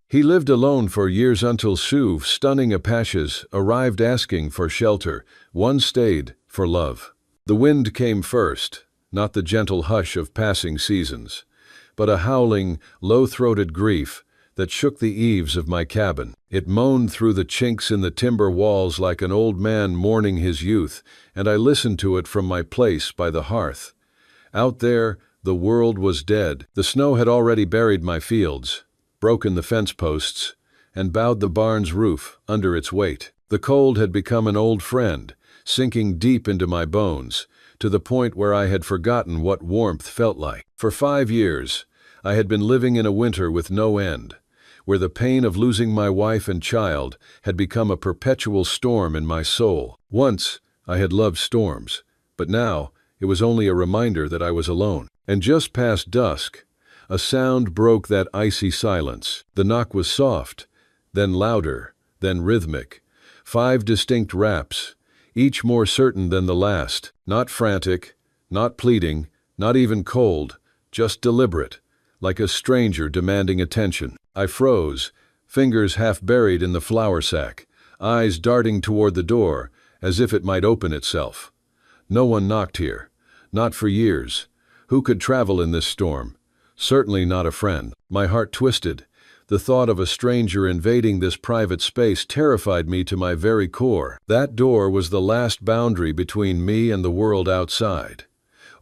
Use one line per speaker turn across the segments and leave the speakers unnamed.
He lived alone for years until two stunning Apaches arrived asking for shelter. One stayed for love. The wind came first, not the gentle hush of passing seasons, but a howling, low-throated grief that shook the eaves of my cabin. It moaned through the chinks in the timber walls like an old man mourning his youth, and I listened to it from my place by the hearth. Out there, the world was dead. The snow had already buried my fields, broken the fence posts, and bowed the barn's roof under its weight. The cold had become an old friend, sinking deep into my bones, to the point where I had forgotten what warmth felt like. For 5 years, I had been living in a winter with no end, where the pain of losing my wife and child had become a perpetual storm in my soul. Once, I had loved storms, but now it was only a reminder that I was alone. And just past dusk, a sound broke that icy silence. The knock was soft, then louder, then rhythmic. 5 distinct raps, each more certain than the last. Not frantic, not pleading, not even cold, just deliberate, like a stranger demanding attention. I froze, fingers half buried in the flour sack, eyes darting toward the door, as if it might open itself. No one knocked here, not for years. Who could travel in this storm? Certainly not a friend. My heart twisted. The thought of a stranger invading this private space terrified me to my very core. That door was the last boundary between me and the world outside.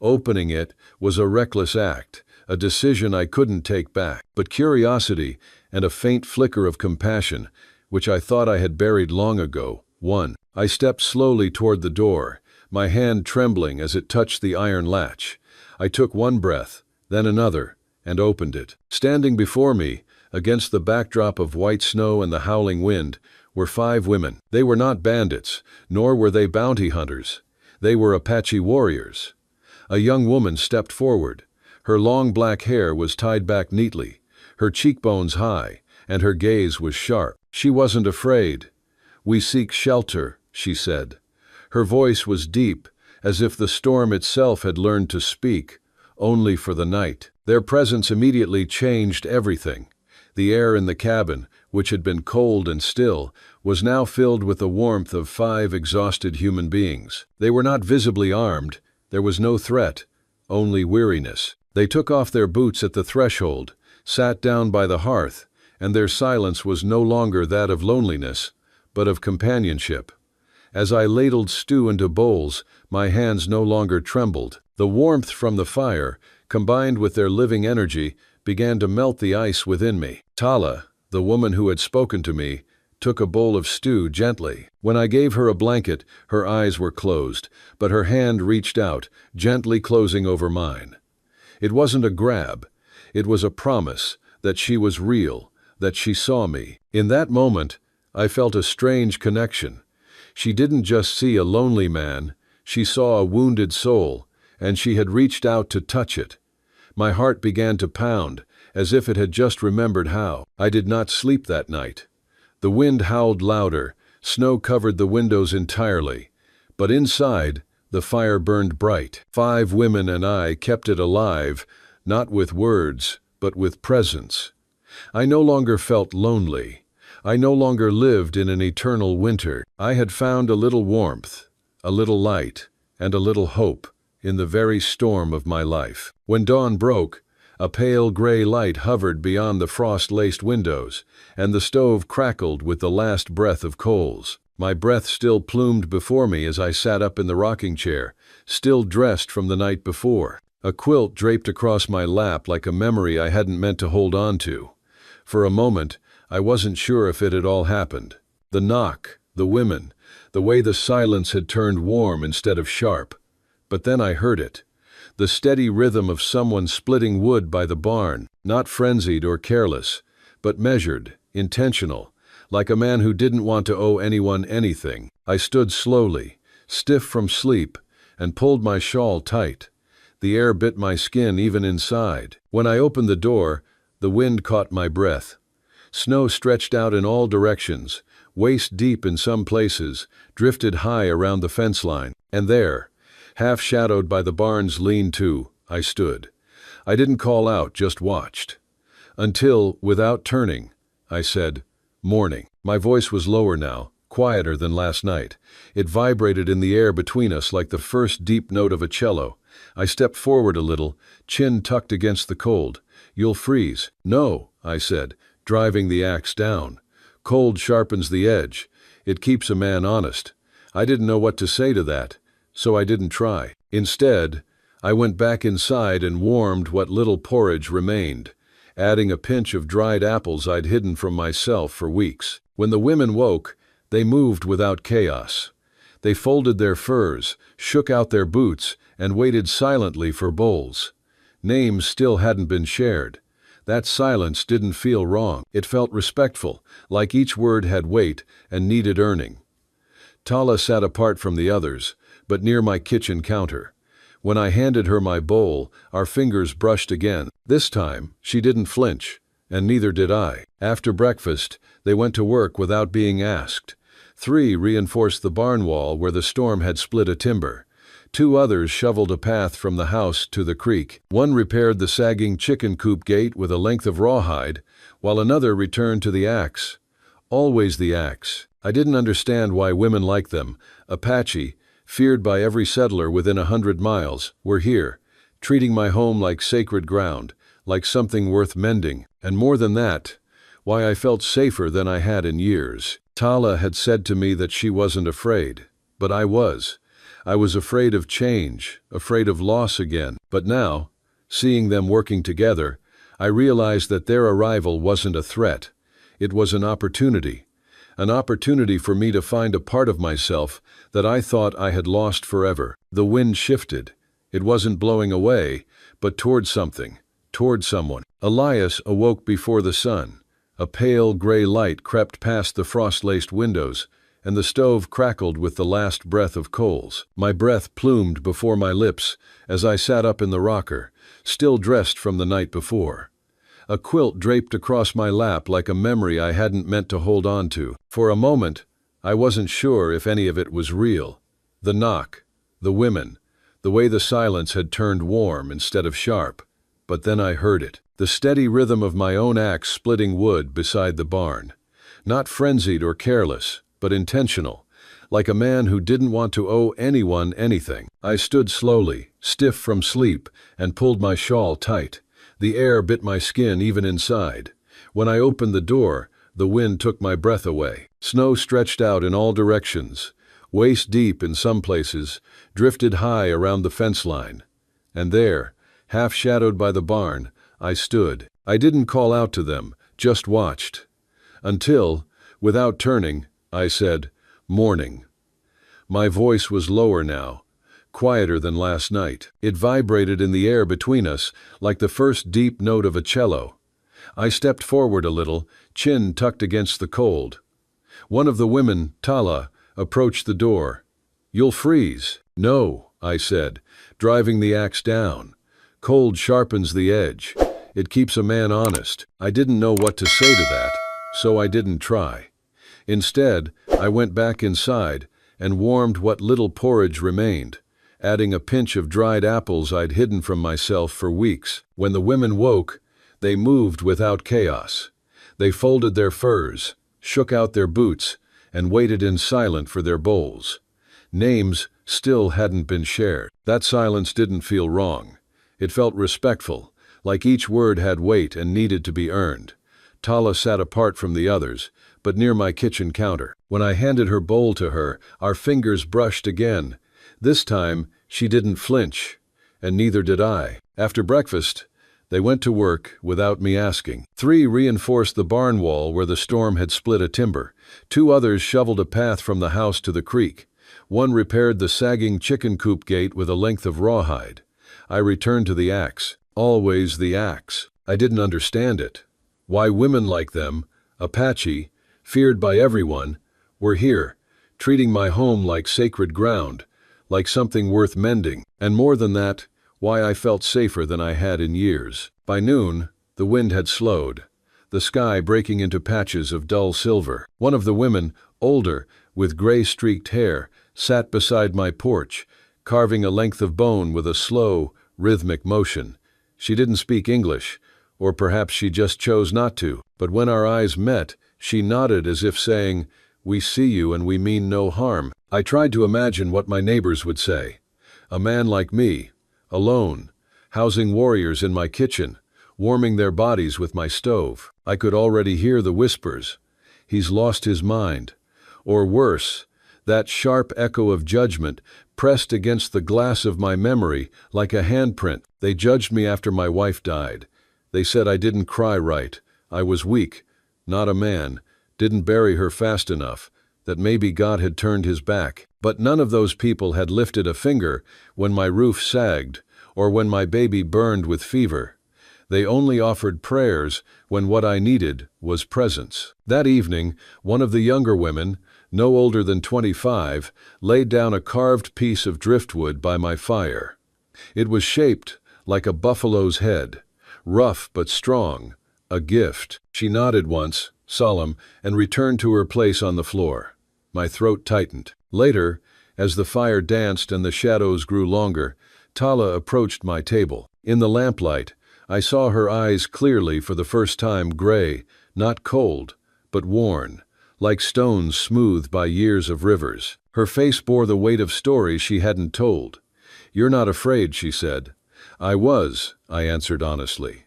Opening it was a reckless act, a decision I couldn't take back. But curiosity and a faint flicker of compassion, which I thought I had buried long ago, won. I stepped slowly toward the door, my hand trembling as it touched the iron latch. I took one breath, then another, and opened it. Standing before me, against the backdrop of white snow and the howling wind, were 5 women. They were not bandits, nor were they bounty hunters. They were Apache warriors. A young woman stepped forward. Her long black hair was tied back neatly, her cheekbones high, and her gaze was sharp. She wasn't afraid. "We seek shelter," she said. Her voice was deep, as if the storm itself had learned to speak, only for the night. Their presence immediately changed everything. The air in the cabin, which had been cold and still, was now filled with the warmth of 5 exhausted human beings. They were not visibly armed. There was no threat, only weariness. They took off their boots at the threshold, sat down by the hearth, and their silence was no longer that of loneliness, but of companionship. As I ladled stew into bowls, my hands no longer trembled. The warmth from the fire, combined with their living energy, began to melt the ice within me. Tala, the woman who had spoken to me, took a bowl of stew gently. When I gave her a blanket, her eyes were closed, but her hand reached out, gently closing over mine. It wasn't a grab. It was a promise that she was real, that she saw me. In that moment, I felt a strange connection. She didn't just see a lonely man, she saw a wounded soul, and she had reached out to touch it. My heart began to pound, as if it had just remembered how. I did not sleep that night. The wind howled louder, snow covered the windows entirely, but inside, the fire burned bright. 5 women and I kept it alive, not with words, but with presence. I no longer felt lonely. I no longer lived in an eternal winter. I had found a little warmth, a little light, and a little hope in the very storm of my life. When dawn broke, a pale gray light hovered beyond the frost-laced windows, and the stove crackled with the last breath of coals. My breath still plumed before me as I sat up in the rocking chair, still dressed from the night before. A quilt draped across my lap like a memory I hadn't meant to hold on to. For a moment, I wasn't sure if it had all happened. The knock, the women, the way the silence had turned warm instead of sharp. But then I heard it. The steady rhythm of someone splitting wood by the barn, not frenzied or careless, but measured, intentional, like a man who didn't want to owe anyone anything. I stood slowly, stiff from sleep, and pulled my shawl tight. The air bit my skin even inside. When I opened the door, the wind caught my breath. Snow stretched out in all directions, waist deep in some places, drifted high around the fence line. And there, half shadowed by the barn's lean-to, I stood. I didn't call out, just watched. Until, without turning, I said. Morning. My voice was lower now, quieter than last night. It vibrated in the air between us like the first deep note of a cello. I stepped forward a little, chin tucked against the cold. You'll freeze. No, I said, driving the axe down. Cold sharpens the edge. It keeps a man honest. I didn't know what to say to that, so I didn't try. Instead, I went back inside and warmed what little porridge remained, adding a pinch of dried apples I'd hidden from myself for weeks. When the women woke, they moved without chaos. They folded their furs, shook out their boots, and waited silently for bowls. Names still hadn't been shared. That silence didn't feel wrong. It felt respectful, like each word had weight and needed earning. Tala sat apart from the others, but near my kitchen counter. When I handed her my bowl, our fingers brushed again. This time, she didn't flinch, and neither did I. After breakfast, they went to work without being asked. 3 reinforced the barn wall where the storm had split a timber. 2 others shoveled a path from the house to the creek. 1 repaired the sagging chicken coop gate with a length of rawhide, while another returned to the axe. Always the axe. I didn't understand why women like them, Apache, feared by every settler within 100 miles, were here, treating my home like sacred ground, like something worth mending, and more than that, why I felt safer than I had in years. Tala had said to me that she wasn't afraid, but I was. I was afraid of change, afraid of loss again. But now, seeing them working together, I realized that their arrival wasn't a threat. It was an opportunity for me to find a part of myself that I thought I had lost forever. The wind shifted. It wasn't blowing away, but toward something, toward someone. Elias awoke before the sun. A pale gray light crept past the frost-laced windows, and the stove crackled with the last breath of coals. My breath plumed before my lips as I sat up in the rocker, still dressed from the night before. A quilt draped across my lap like a memory I hadn't meant to hold on to. For a moment, I wasn't sure if any of it was real. The knock, the women, the way the silence had turned warm instead of sharp. But then I heard it. The steady rhythm of my own axe splitting wood beside the barn. Not frenzied or careless, but intentional, like a man who didn't want to owe anyone anything. I stood slowly, stiff from sleep, and pulled my shawl tight. The air bit my skin even inside. When I opened the door, the wind took my breath away. Snow stretched out in all directions, waist deep in some places, drifted high around the fence line. And there, half shadowed by the barn, I stood. I didn't call out to them, just watched. Until, without turning, I said, "Morning." My voice was lower now, quieter than last night. It vibrated in the air between us like the first deep note of a cello. I stepped forward a little, chin tucked against the cold. One of the women, Tala, approached the door. "You'll freeze." "No," I said, driving the axe down. Cold sharpens the edge. It keeps a man honest. I didn't know what to say to that, so I didn't try. Instead, I went back inside and warmed what little porridge remained, adding a pinch of dried apples I'd hidden from myself for weeks. When the women woke, they moved without chaos. They folded their furs, shook out their boots, and waited in silence for their bowls. Names still hadn't been shared. That silence didn't feel wrong. It felt respectful, like each word had weight and needed to be earned. Tala sat apart from the others, but near my kitchen counter. When I handed her bowl to her, our fingers brushed again. This time, she didn't flinch, and neither did I. After breakfast, they went to work without me asking. 3 reinforced the barn wall where the storm had split a timber. 2 others shoveled a path from the house to the creek. 1 repaired the sagging chicken coop gate with a length of rawhide. I returned to the axe. Always the axe. I didn't understand it. Why women like them, Apache, feared by everyone, were here, treating my home like sacred ground, like something worth mending. And more than that, why I felt safer than I had in years. By noon, the wind had slowed, the sky breaking into patches of dull silver. One of the women, older, with gray-streaked hair, sat beside my porch, carving a length of bone with a slow, rhythmic motion. She didn't speak English, or perhaps she just chose not to, but but when our eyes met, she nodded as if saying, "We see you and we mean no harm." I tried to imagine what my neighbors would say. A man like me, alone, housing warriors in my kitchen, warming their bodies with my stove. I could already hear the whispers. "He's lost his mind." Or worse, that sharp echo of judgment pressed against the glass of my memory like a handprint. They judged me after my wife died. They said I didn't cry right. I was weak, not a man, didn't bury her fast enough, that maybe God had turned his back. But none of those people had lifted a finger when my roof sagged or when my baby burned with fever. They only offered prayers when what I needed was presence. That evening, one of the younger women, no older than 25, laid down a carved piece of driftwood by my fire. It was shaped like a buffalo's head, rough but strong, a gift. She nodded once, solemn, and returned to her place on the floor. My throat tightened. Later, as the fire danced and the shadows grew longer, Tala approached my table. In the lamplight, I saw her eyes clearly for the first time, gray, not cold, but worn, like stones smoothed by years of rivers. Her face bore the weight of stories she hadn't told. "You're not afraid," she said. "I was," I answered honestly.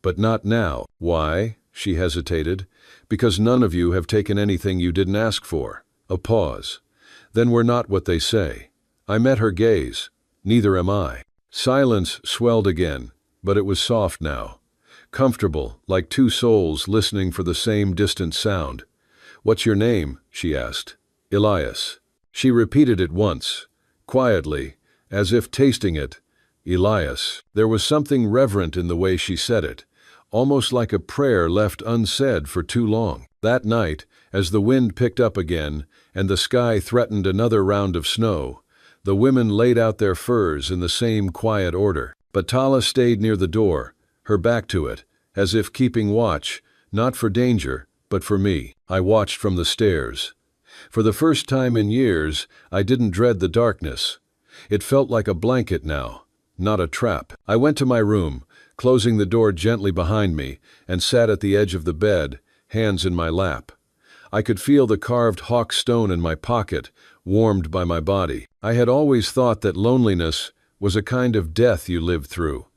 "But not now." "Why?" She hesitated. "Because none of you have taken anything you didn't ask for." A pause. "Then we're not what they say." I met her gaze. "Neither am I." Silence swelled again, but it was soft now. Comfortable, like two souls listening for the same distant sound. "What's your name?" she asked. "Elias." She repeated it once, quietly, as if tasting it. "Elias." There was something reverent in the way she said it, almost like a prayer left unsaid for too long. That night, as the wind picked up again and the sky threatened another round of snow, the women laid out their furs in the same quiet order. But Tala stayed near the door, her back to it, as if keeping watch, not for danger, but for me. I watched from the stairs. For the first time in years, I didn't dread the darkness. It felt like a blanket now, not a trap. I went to my room, closing the door gently behind me, and sat at the edge of the bed, hands in my lap. I could feel the carved hawk stone in my pocket, warmed by my body. I had always thought that loneliness was a kind of death you lived through.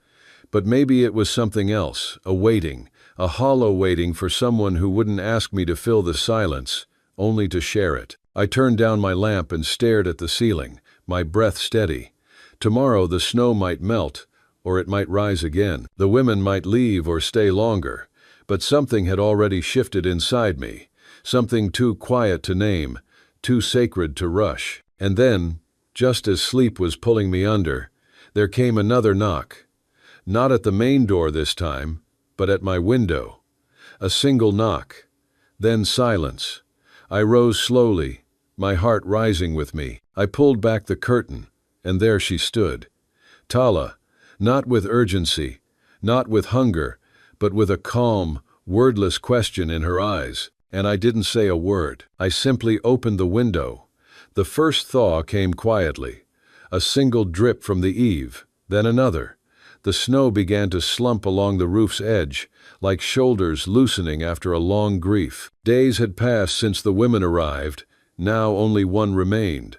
But maybe it was something else, a waiting, a hollow waiting for someone who wouldn't ask me to fill the silence, only to share it. I turned down my lamp and stared at the ceiling, my breath steady. Tomorrow the snow might melt, or it might rise again. The women might leave or stay longer, but something had already shifted inside me, something too quiet to name, too sacred to rush. And then, just as sleep was pulling me under, there came another knock. Not at the main door this time, but at my window. A single knock. Then silence. I rose slowly, my heart rising with me. I pulled back the curtain, and there she stood. Tala, not with urgency, not with hunger, but with a calm, wordless question in her eyes. And I didn't say a word. I simply opened the window. The first thaw came quietly. A single drip from the eave, then another. The snow began to slump along the roof's edge, like shoulders loosening after a long grief. Days had passed since the women arrived. Now only one remained.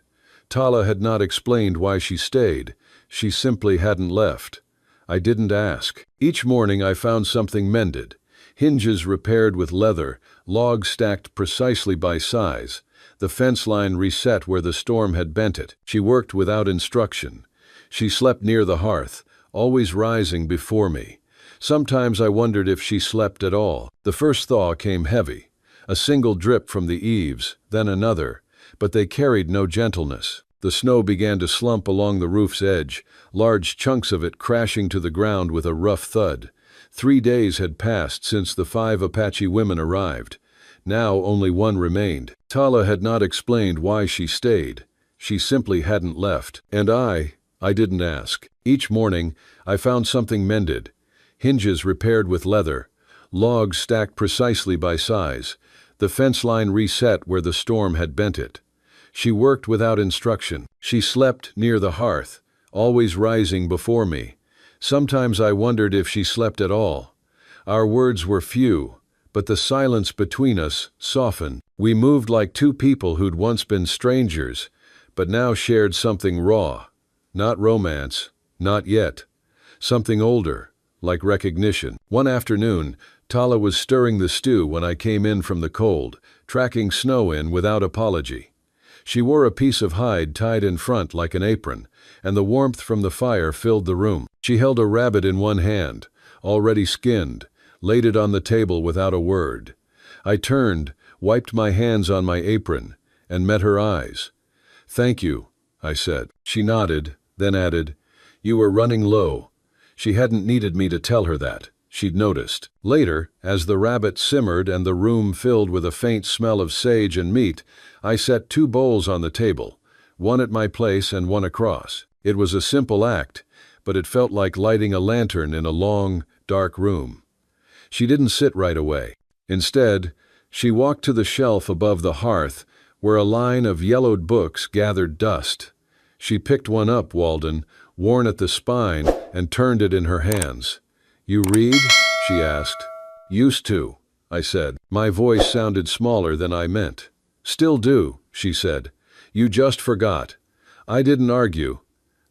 Tala had not explained why she stayed. She simply hadn't left. I didn't ask. Each morning I found something mended. Hinges repaired with leather, logs stacked precisely by size, the fence line reset where the storm had bent it. She worked without instruction. She slept near the hearth, always rising before me. Sometimes I wondered if she slept at all. The first thaw came heavy, a single drip from the eaves, then another, but they carried no gentleness. The snow began to slump along the roof's edge, large chunks of it crashing to the ground with a rough thud. 3 days had passed since the 5 Apache women arrived. Now only one remained. Tala had not explained why she stayed. She simply hadn't left. And I didn't ask. Each morning, I found something mended. Hinges repaired with leather, logs stacked precisely by size, the fence line reset where the storm had bent it. She worked without instruction. She slept near the hearth, always rising before me. Sometimes I wondered if she slept at all. Our words were few, but the silence between us softened. We moved like two people who'd once been strangers, but now shared something raw. Not romance, not yet. Something older, like recognition. One afternoon, Tala was stirring the stew when I came in from the cold, tracking snow in without apology. She wore a piece of hide tied in front like an apron, and the warmth from the fire filled the room. She held a rabbit in one hand, already skinned, laid it on the table without a word. I turned, wiped my hands on my apron, and met her eyes. "Thank you," I said. She nodded, then added, "You were running low." She hadn't needed me to tell her that. She'd noticed. Later, as the rabbit simmered and the room filled with a faint smell of sage and meat, I set 2 bowls on the table, one at my place and one across. It was a simple act, but it felt like lighting a lantern in a long, dark room. She didn't sit right away. Instead, she walked to the shelf above the hearth, where a line of yellowed books gathered dust. She picked one up, Walden, worn at the spine, and turned it in her hands. "You read?" she asked. "Used to," I said. My voice sounded smaller than I meant. "Still do," she said. "You just forgot." I didn't argue.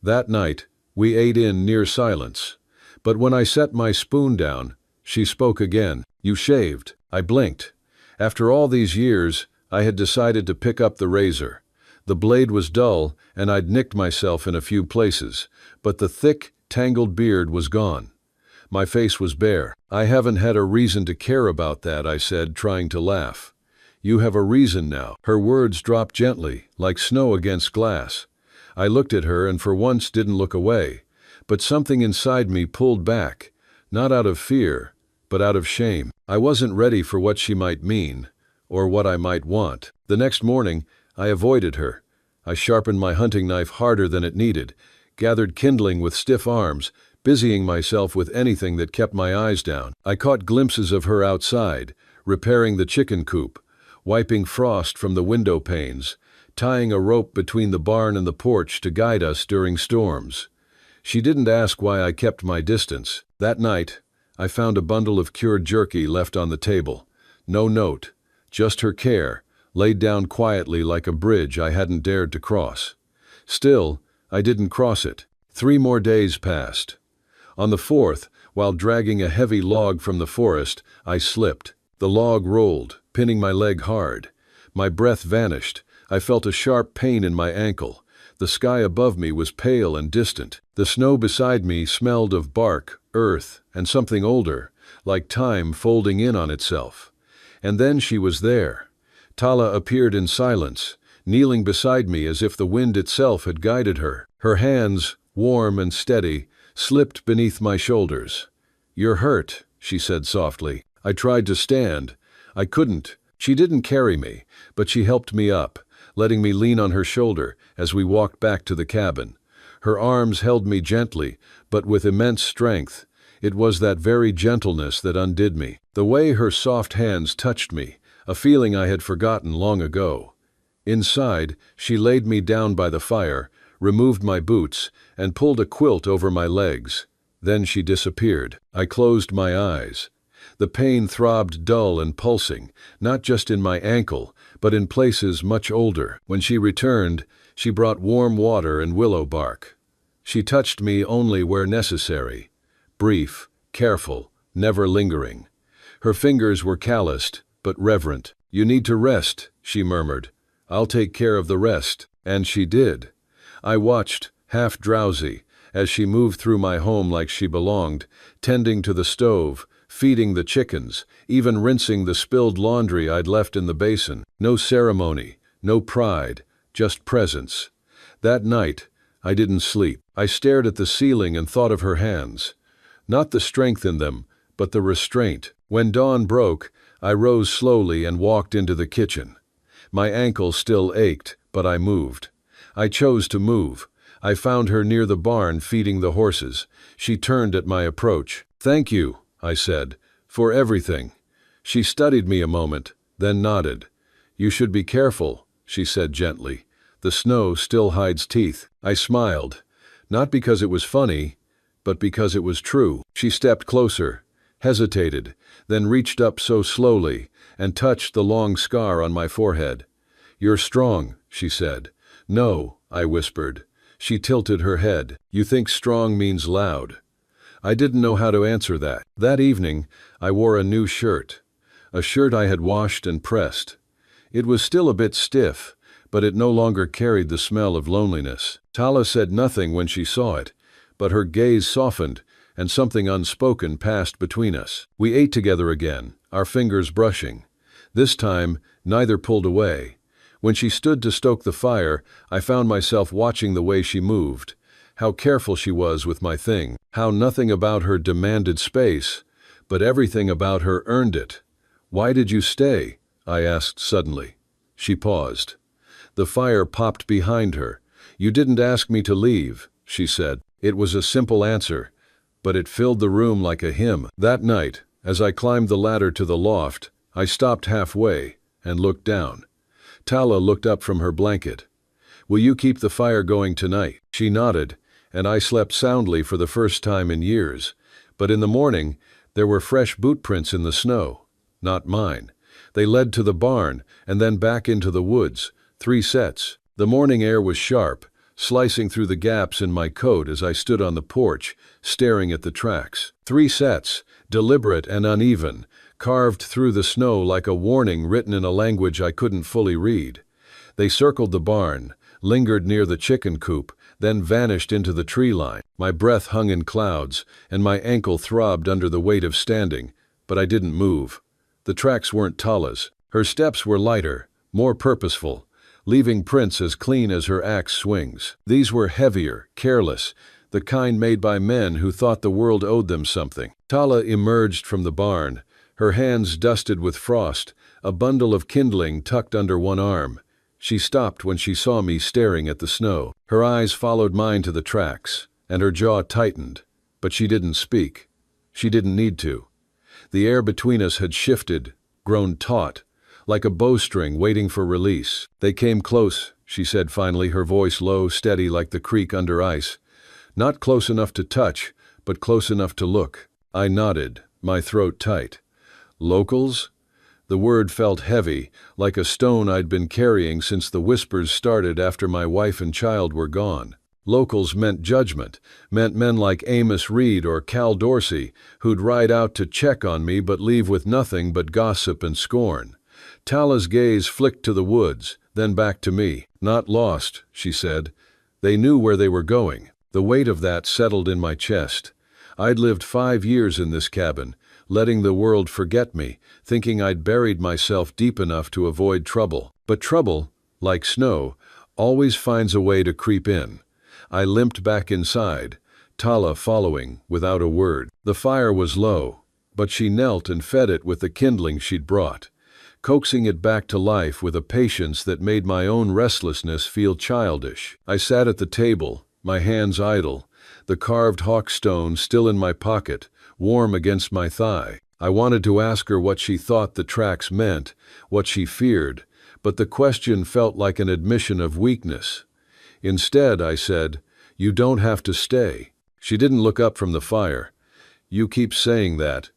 That night, we ate in near silence. But when I set my spoon down, she spoke again. "You shaved." I blinked. After all these years, I had decided to pick up the razor. The blade was dull, and I'd nicked myself in a few places, but the thick, tangled beard was gone. My face was bare. "I haven't had a reason to care about that," I said, trying to laugh. "You have a reason now." Her words dropped gently, like snow against glass. I looked at her and for once didn't look away, but something inside me pulled back, not out of fear, but out of shame. I wasn't ready for what she might mean, or what I might want. The next morning, I avoided her. I sharpened my hunting knife harder than it needed, gathered kindling with stiff arms, busying myself with anything that kept my eyes down. I caught glimpses of her outside, repairing the chicken coop, wiping frost from the window panes, tying a rope between the barn and the porch to guide us during storms. She didn't ask why I kept my distance. That night, I found a bundle of cured jerky left on the table. No note, just her care, laid down quietly like a bridge I hadn't dared to cross. Still, I didn't cross it. 3 more days passed. On the 4th, while dragging a heavy log from the forest, I slipped. The log rolled, pinning my leg hard. My breath vanished. I felt a sharp pain in my ankle. The sky above me was pale and distant. The snow beside me smelled of bark, earth, and something older, like time folding in on itself. And then she was there. Tala appeared in silence, kneeling beside me as if the wind itself had guided her. Her hands, warm and steady, slipped beneath my shoulders. "You're hurt," she said softly. I tried to stand. I couldn't. She didn't carry me, but she helped me up, letting me lean on her shoulder as we walked back to the cabin. Her arms held me gently, but with immense strength. It was that very gentleness that undid me. The way her soft hands touched me, a feeling I had forgotten long ago. Inside, she laid me down by the fire, removed my boots, and pulled a quilt over my legs. Then she disappeared. I closed my eyes. The pain throbbed dull and pulsing, not just in my ankle, but in places much older. When she returned, she brought warm water and willow bark. She touched me only where necessary. Brief, careful, never lingering. Her fingers were calloused, but reverent. "You need to rest," she murmured. "I'll take care of the rest." And she did. I watched, half drowsy, as she moved through my home like she belonged, tending to the stove, feeding the chickens, even rinsing the spilled laundry I'd left in the basin. No ceremony, no pride, just presence. That night, I didn't sleep. I stared at the ceiling and thought of her hands. Not the strength in them, but the restraint. When dawn broke, I rose slowly and walked into the kitchen. My ankle still ached, but I moved. I chose to move. I found her near the barn feeding the horses. She turned at my approach. "Thank you," I said, "for everything." She studied me a moment, then nodded. "You should be careful," she said gently. "The snow still hides teeth." I smiled, not because it was funny, but because it was true. She stepped closer, hesitated, then reached up so slowly and touched the long scar on my forehead. "You're strong," she said. "No," I whispered. She tilted her head. "You think strong means loud." I didn't know how to answer that. That evening, I wore a new shirt. A shirt I had washed and pressed. It was still a bit stiff, but it no longer carried the smell of loneliness. Tala said nothing when she saw it, but her gaze softened, and something unspoken passed between us. We ate together again, our fingers brushing. This time, neither pulled away. When she stood to stoke the fire, I found myself watching the way she moved, how careful she was with my thing, how nothing about her demanded space, but everything about her earned it. "Why did you stay?" I asked suddenly. She paused. The fire popped behind her. "You didn't ask me to leave," she said. It was a simple answer, but it filled the room like a hymn. That night, as I climbed the ladder to the loft, I stopped halfway and looked down. Tala looked up from her blanket. "Will you keep the fire going tonight?" She nodded, and I slept soundly for the first time in years. But in the morning, there were fresh boot prints in the snow. Not mine. They led to the barn and then back into the woods, 3 sets. The morning air was sharp, slicing through the gaps in my coat as I stood on the porch, staring at the tracks. 3 sets, deliberate and uneven, carved through the snow like a warning written in a language I couldn't fully read. They circled the barn, lingered near the chicken coop, then vanished into the tree line. My breath hung in clouds, and my ankle throbbed under the weight of standing, but I didn't move. The tracks weren't Tala's. Her steps were lighter, more purposeful, leaving prints as clean as her axe swings. These were heavier, careless, the kind made by men who thought the world owed them something. Tala emerged from the barn, her hands dusted with frost, a bundle of kindling tucked under one arm. She stopped when she saw me staring at the snow. Her eyes followed mine to the tracks, and her jaw tightened, but she didn't speak. She didn't need to. The air between us had shifted, grown taut, like a bowstring waiting for release. "They came close," she said finally, her voice low, steady like the creek under ice. "Not close enough to touch, but close enough to look." I nodded, my throat tight. "Locals?" The word felt heavy, like a stone I'd been carrying since the whispers started after my wife and child were gone. Locals meant judgment, meant men like Amos Reed or Cal Dorsey, who'd ride out to check on me but leave with nothing but gossip and scorn. Tala's gaze flicked to the woods, then back to me. "Not lost," she said. "They knew where they were going." The weight of that settled in my chest. I'd lived 5 years in this cabin, letting the world forget me, thinking I'd buried myself deep enough to avoid trouble. But trouble, like snow, always finds a way to creep in. I limped back inside, Tala following without a word. The fire was low, but she knelt and fed it with the kindling she'd brought, coaxing it back to life with a patience that made my own restlessness feel childish. I sat at the table, my hands idle, the carved hawkstone still in my pocket, warm against my thigh. I wanted to ask her what she thought the tracks meant, what she feared, but the question felt like an admission of weakness. Instead, I said, "You don't have to stay." She didn't look up from the fire. "You keep saying that."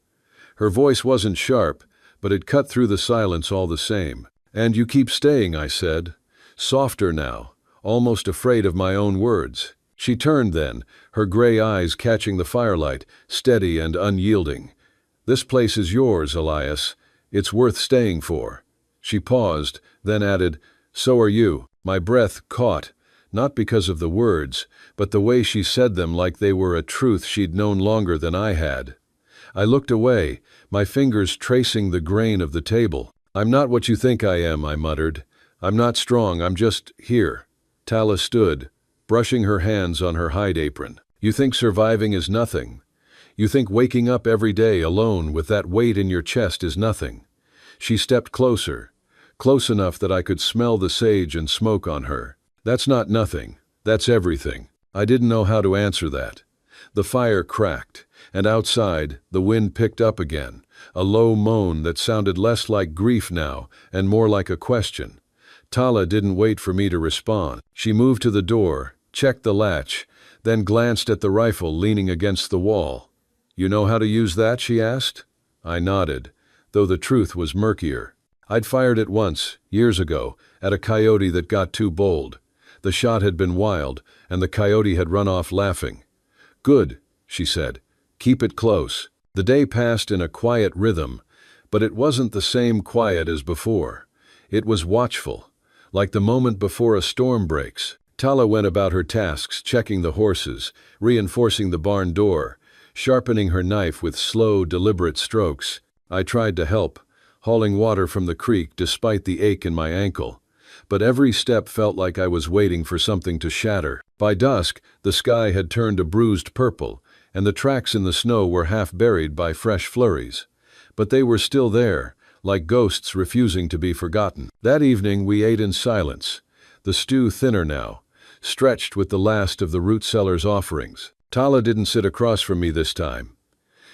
Her voice wasn't sharp, but it cut through the silence all the same. "And you keep staying," I said, softer now, almost afraid of my own words. She turned then, her gray eyes catching the firelight, steady and unyielding. "This place is yours, Elias. It's worth staying for." She paused, then added, "So are you." My breath caught, not because of the words, but the way she said them like they were a truth she'd known longer than I had. I looked away, my fingers tracing the grain of the table. "I'm not what you think I am," I muttered. "I'm not strong, I'm just here." Tala stood, brushing her hands on her hide apron. "You think surviving is nothing. You think waking up every day alone with that weight in your chest is nothing." She stepped closer, close enough that I could smell the sage and smoke on her. "That's not nothing. That's everything." I didn't know how to answer that. The fire cracked, and outside, the wind picked up again, a low moan that sounded less like grief now and more like a question. Tala didn't wait for me to respond. She moved to the door, checked the latch, then glanced at the rifle leaning against the wall. You know how to use that, she asked. I nodded, though the truth was murkier. I'd fired it once, years ago, at a coyote that got too bold. The shot had been wild, and the coyote had run off laughing. Good, she said. Keep it close. The day passed in a quiet rhythm, but it wasn't the same quiet as before. It was watchful, like the moment before a storm breaks. Tala went about her tasks, checking the horses, reinforcing the barn door, sharpening her knife with slow, deliberate strokes. I tried to help, hauling water from the creek despite the ache in my ankle. But every step felt like I was waiting for something to shatter. By dusk, the sky had turned a bruised purple, and the tracks in the snow were half buried by fresh flurries. But they were still there, like ghosts refusing to be forgotten. That evening we ate in silence, the stew thinner now, stretched with the last of the root cellar's offerings. Tala didn't sit across from me this time.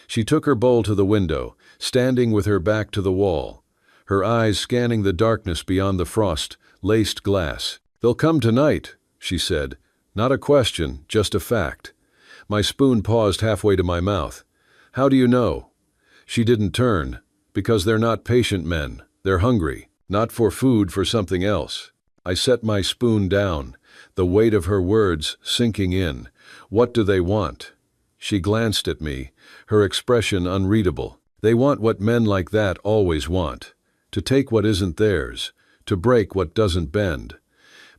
She took her bowl to the window, standing with her back to the wall, her eyes scanning the darkness beyond the frost-laced glass. "They'll come tonight," she said. "Not a question, just a fact." My spoon paused halfway to my mouth. "How do you know?" She didn't turn. "Because they're not patient men. They're hungry. Not for food, for something else." I set my spoon down, the weight of her words sinking in. "What do they want?" She glanced at me, her expression unreadable. "They want what men like that always want. To take what isn't theirs. To break what doesn't bend."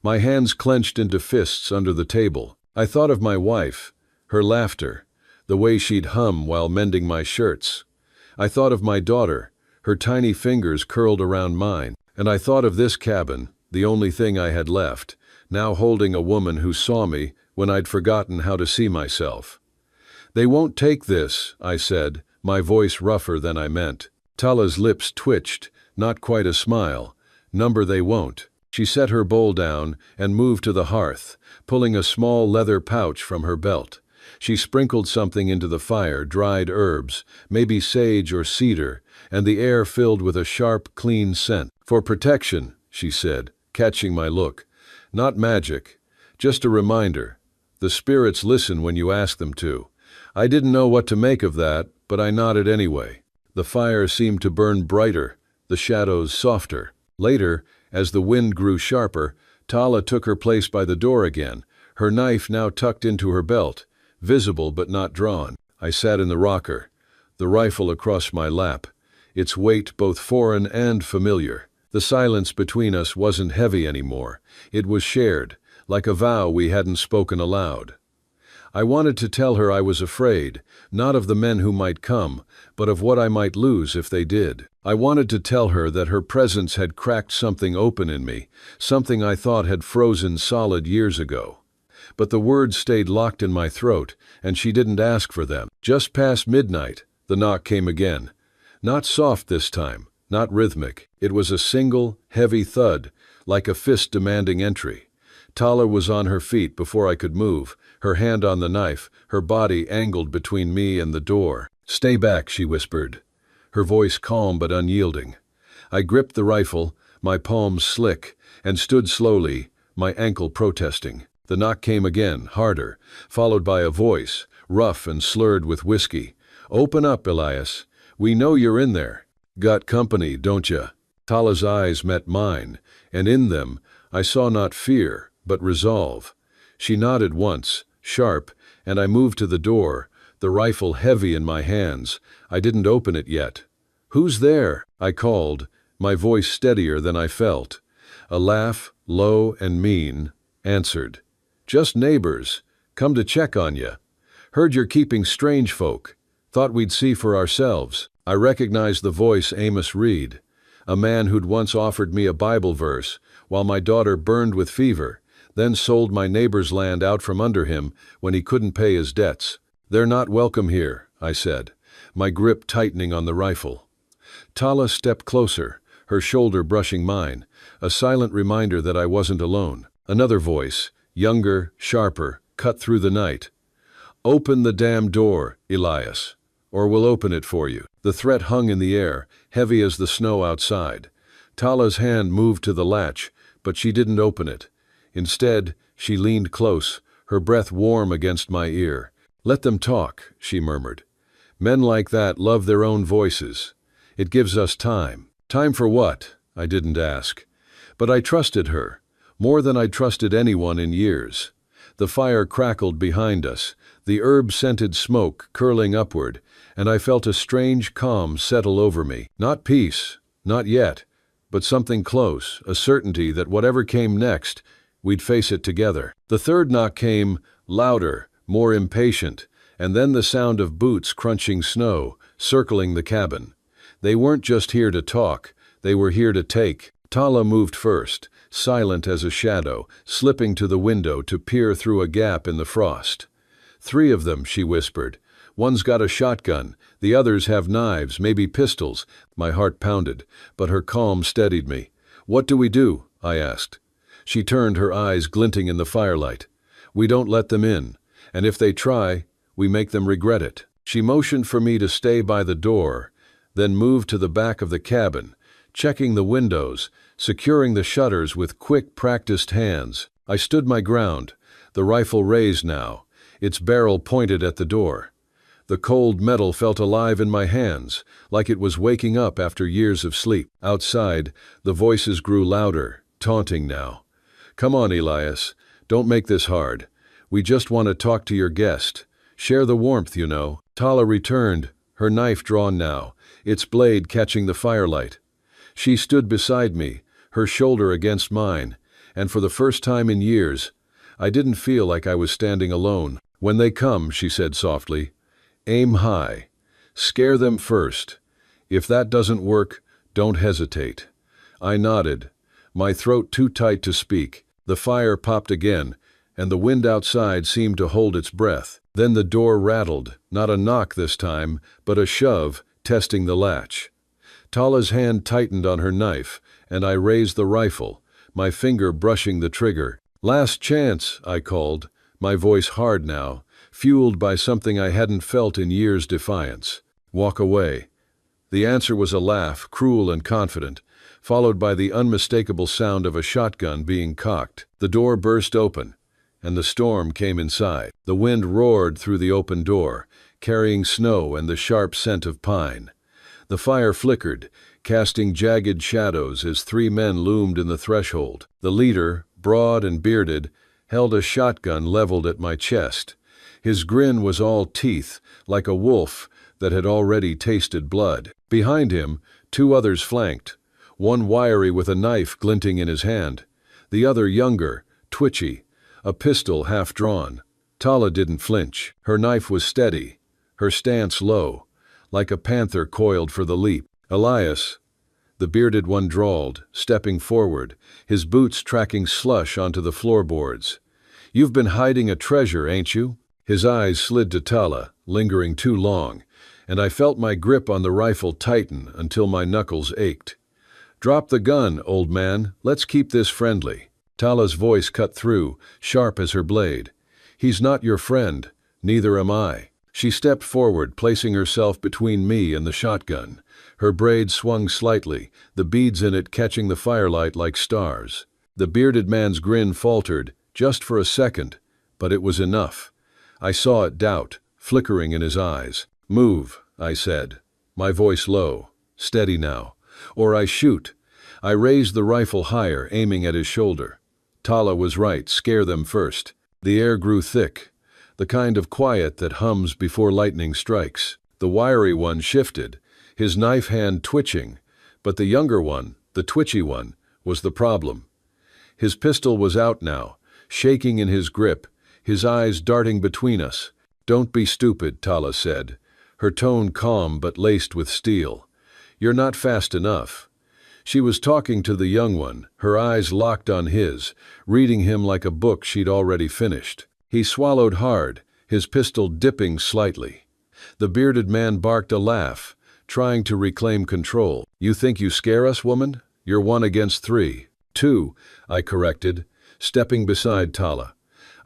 My hands clenched into fists under the table. I thought of my wife, her laughter, the way she'd hum while mending my shirts. I thought of my daughter, her tiny fingers curled around mine. And I thought of this cabin, the only thing I had left, now holding a woman who saw me when I'd forgotten how to see myself. "They won't take this," I said, my voice rougher than I meant. Tala's lips twitched, not quite a smile. "Number they won't." She set her bowl down and moved to the hearth, pulling a small leather pouch from her belt. She sprinkled something into the fire, dried herbs, maybe sage or cedar, and the air filled with a sharp, clean scent. "For protection," she said, catching my look. "Not magic, just a reminder. The spirits listen when you ask them to." I didn't know what to make of that, but I nodded anyway. The fire seemed to burn brighter, the shadows softer. Later, as the wind grew sharper, Tala took her place by the door again, her knife now tucked into her belt, visible but not drawn. I sat in the rocker, the rifle across my lap, its weight both foreign and familiar. The silence between us wasn't heavy anymore. It was shared, like a vow we hadn't spoken aloud. I wanted to tell her I was afraid, not of the men who might come, but of what I might lose if they did. I wanted to tell her that her presence had cracked something open in me, something I thought had frozen solid years ago. But the words stayed locked in my throat, and she didn't ask for them. Just past midnight, the knock came again. Not soft this time, not rhythmic. It was a single, heavy thud, like a fist demanding entry. Tala was on her feet before I could move, her hand on the knife, her body angled between me and the door. "Stay back," she whispered, her voice calm but unyielding. I gripped the rifle, my palms slick, and stood slowly, my ankle protesting. The knock came again, harder, followed by a voice, rough and slurred with whiskey. "Open up, Elias. We know you're in there. Got company, don't ya?" Tala's eyes met mine, and in them I saw not fear, but resolve. She nodded once, sharp, and I moved to the door, the rifle heavy in my hands. I didn't open it yet. "Who's there?" I called, my voice steadier than I felt. A laugh, low and mean, answered. "Just neighbors. Come to check on ya. Heard you're keeping strange folk. Thought we'd see for ourselves." I recognized the voice Amos Reed, a man who'd once offered me a Bible verse while my daughter burned with fever, then sold my neighbor's land out from under him when he couldn't pay his debts. "They're not welcome here," I said, my grip tightening on the rifle. Tala stepped closer, her shoulder brushing mine, a silent reminder that I wasn't alone. Another voice, younger, sharper, cut through the night. "Open the damn door, Elias, or we'll open it for you." The threat hung in the air, heavy as the snow outside. Tala's hand moved to the latch, but she didn't open it. Instead, she leaned close, her breath warm against my ear. "Let them talk," she murmured. Men like that love their own voices. It gives us time. Time for what? I didn't ask. But I trusted her, more than I'd trusted anyone in years. The fire crackled behind us, the herb-scented smoke curling upward, and I felt a strange calm settle over me. Not peace, not yet, but something close, a certainty that whatever came next, we'd face it together. The third knock came, louder, more impatient, and then the sound of boots crunching snow, circling the cabin. They weren't just here to talk, they were here to take. Tala moved first, silent as a shadow, slipping to the window to peer through a gap in the frost. "3 of them," she whispered. "One's got a shotgun, the others have knives, maybe pistols." My heart pounded, but her calm steadied me. "What do we do?" I asked. She turned, her eyes glinting in the firelight. "We don't let them in, and if they try, we make them regret it." She motioned for me to stay by the door, then moved to the back of the cabin, checking the windows, securing the shutters with quick, practiced hands. I stood my ground, the rifle raised now, its barrel pointed at the door. The cold metal felt alive in my hands, like it was waking up after years of sleep. Outside, the voices grew louder, taunting now. "Come on, Elias, don't make this hard. We just want to talk to your guest. Share the warmth, you know." Tala returned, her knife drawn now, its blade catching the firelight. She stood beside me, her shoulder against mine, and for the first time in years, I didn't feel like I was standing alone. "When they come," she said softly, "aim high. Scare them first. If that doesn't work, don't hesitate." I nodded, my throat too tight to speak. The fire popped again, and the wind outside seemed to hold its breath. Then the door rattled, not a knock this time, but a shove, testing the latch. Tala's hand tightened on her knife, and I raised the rifle, my finger brushing the trigger. "Last chance," I called, my voice hard now, fueled by something I hadn't felt in years: defiance. "Walk away." The answer was a laugh, cruel and confident, followed by the unmistakable sound of a shotgun being cocked. The door burst open, and the storm came inside. The wind roared through the open door, carrying snow and the sharp scent of pine. The fire flickered, casting jagged shadows as 3 men loomed in the threshold. The leader, broad and bearded, held a shotgun leveled at my chest. His grin was all teeth, like a wolf that had already tasted blood. Behind him, 2 others flanked, one wiry with a knife glinting in his hand, the other younger, twitchy, a pistol half drawn. Tala didn't flinch. Her knife was steady, her stance low, like a panther coiled for the leap. "Elias," the bearded one drawled, stepping forward, his boots tracking slush onto the floorboards. "You've been hiding a treasure, ain't you?" His eyes slid to Tala, lingering too long, and I felt my grip on the rifle tighten until my knuckles ached. "Drop the gun, old man. Let's keep this friendly." Tala's voice cut through, sharp as her blade. "He's not your friend, neither am I." She stepped forward, placing herself between me and the shotgun. Her braid swung slightly, the beads in it catching the firelight like stars. The bearded man's grin faltered, just for a second, but it was enough. I saw it, doubt, flickering in his eyes. "Move," I said, my voice low. "Steady now, or I shoot." I raised the rifle higher, aiming at his shoulder. Tala was right, scare them first. The air grew thick, the kind of quiet that hums before lightning strikes. The wiry one shifted, his knife hand twitching, but the younger one, the twitchy one, was the problem. His pistol was out now, shaking in his grip, his eyes darting between us. "Don't be stupid," Tala said, her tone calm but laced with steel. "You're not fast enough." She was talking to the young one, her eyes locked on his, reading him like a book she'd already finished. He swallowed hard, his pistol dipping slightly. The bearded man barked a laugh, trying to reclaim control. "You think you scare us, woman? You're 1 against 3. 2, I corrected, stepping beside Tala.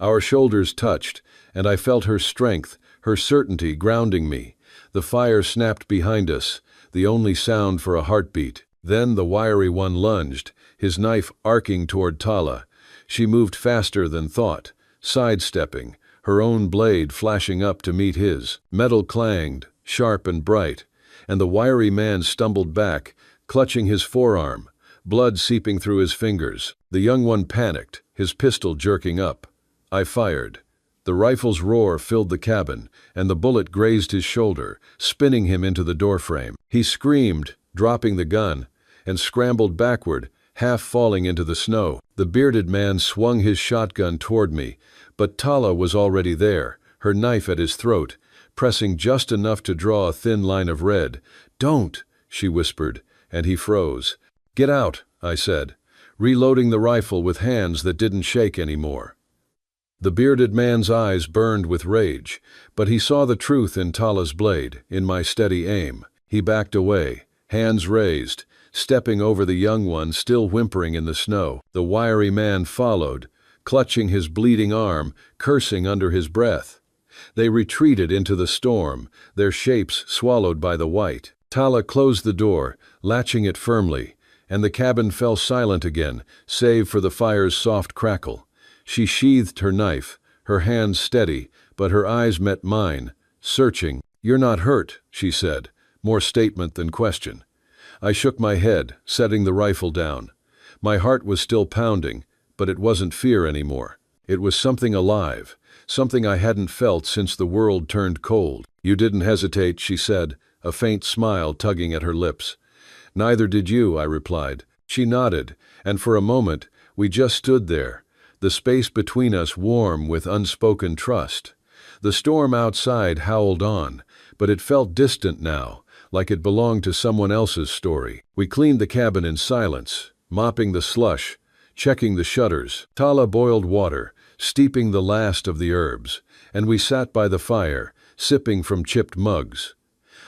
Our shoulders touched, and I felt her strength, her certainty grounding me. The fire snapped behind us, the only sound for a heartbeat. Then the wiry one lunged, his knife arcing toward Tala. She moved faster than thought, sidestepping, her own blade flashing up to meet his. Metal clanged, sharp and bright, and the wiry man stumbled back, clutching his forearm, blood seeping through his fingers. The young one panicked, his pistol jerking up. I fired. The rifle's roar filled the cabin, and the bullet grazed his shoulder, spinning him into the doorframe. He screamed, dropping the gun, and scrambled backward, half falling into the snow. The bearded man swung his shotgun toward me, but Tala was already there, her knife at his throat, pressing just enough to draw a thin line of red. "Don't," she whispered, and he froze. "Get out," I said, reloading the rifle with hands that didn't shake anymore. The bearded man's eyes burned with rage, but he saw the truth in Tala's blade, in my steady aim. He backed away, hands raised, stepping over the young one still whimpering in the snow. The wiry man followed, clutching his bleeding arm, cursing under his breath. They retreated into the storm, their shapes swallowed by the white. Tala closed the door, latching it firmly, and the cabin fell silent again, save for the fire's soft crackle. She sheathed her knife, her hands steady, but her eyes met mine, searching. "You're not hurt," she said, more statement than question. I shook my head, setting the rifle down. My heart was still pounding, but it wasn't fear anymore. It was something alive, something I hadn't felt since the world turned cold. "You didn't hesitate," she said, a faint smile tugging at her lips. "Neither did you," I replied. She nodded, and for a moment, we just stood there, the space between us warm with unspoken trust. The storm outside howled on, but it felt distant now, like it belonged to someone else's story. We cleaned the cabin in silence, mopping the slush, checking the shutters. Tala boiled water, steeping the last of the herbs, and we sat by the fire, sipping from chipped mugs.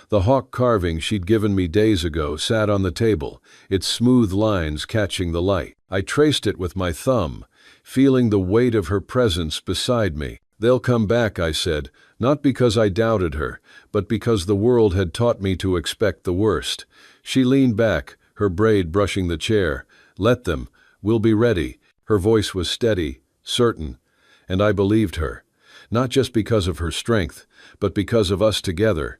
The hawk carving she'd given me days ago sat on the table, its smooth lines catching the light. I traced it with my thumb, feeling the weight of her presence beside me. "They'll come back," I said, not because I doubted her, but because the world had taught me to expect the worst. She leaned back, her braid brushing the chair. "Let them. We'll be ready." Her voice was steady, certain, and I believed her. Not just because of her strength, but because of us together.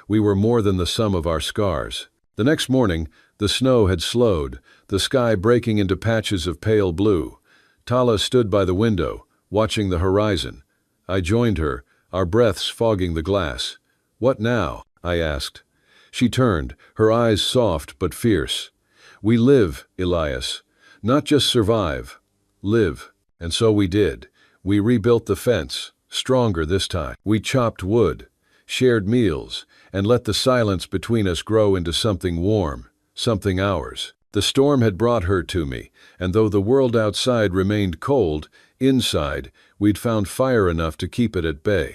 We were more than the sum of our scars. The next morning, the snow had slowed, the sky breaking into patches of pale blue. Tala stood by the window, watching the horizon. I joined her, our breaths fogging the glass. "What now?" I asked. She turned, her eyes soft but fierce. "We live, Elias. Not just survive. Live." And so we did. We rebuilt the fence, stronger this time. We chopped wood, shared meals, and let the silence between us grow into something warm, something ours. The storm had brought her to me, and though the world outside remained cold, inside, we'd found fire enough to keep it at bay.